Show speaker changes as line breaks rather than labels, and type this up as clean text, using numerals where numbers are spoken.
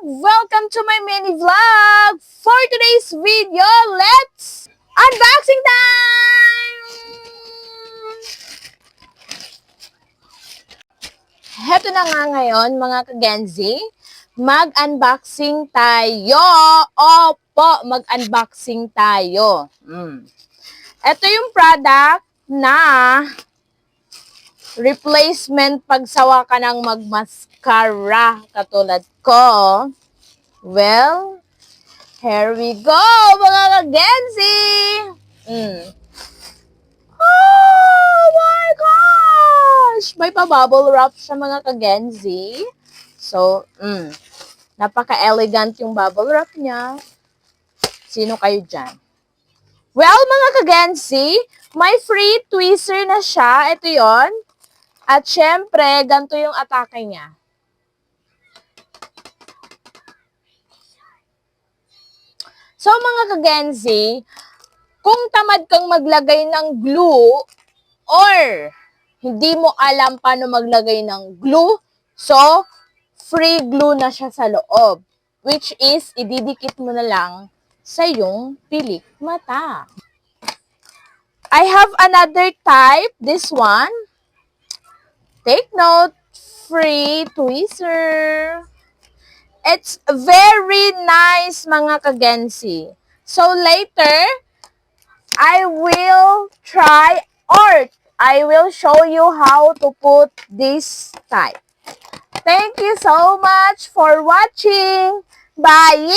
Welcome to my mini vlog! For today's video, let's unboxing time! Heto na nga ngayon mga kagenzi, mag-unboxing tayo! Opo, mag-unboxing tayo. Ito yung product na replacement pagsawa ka ng magmascara katulad ko. Well, here we go mga kagenzi! Oh my gosh! May pa-bubble wrap siya mga kagenzi. So, napaka-elegant yung bubble wrap niya. Sino kayo dyan? Well, mga kagenzi, may free tweezer na siya. Ito yon. At syempre, ganito yung atake niya. So, mga kagenzi, kung tamad kang maglagay ng glue or hindi mo alam paano maglagay ng glue, so, free glue na siya sa loob. Which is, ididikit mo na lang sa iyong pilik mata. I have another type, this one. Take note, free tweezer. It's very nice, mga kagenzi. So later, I will try or I will show you how to put this type. Thank you so much for watching. Bye!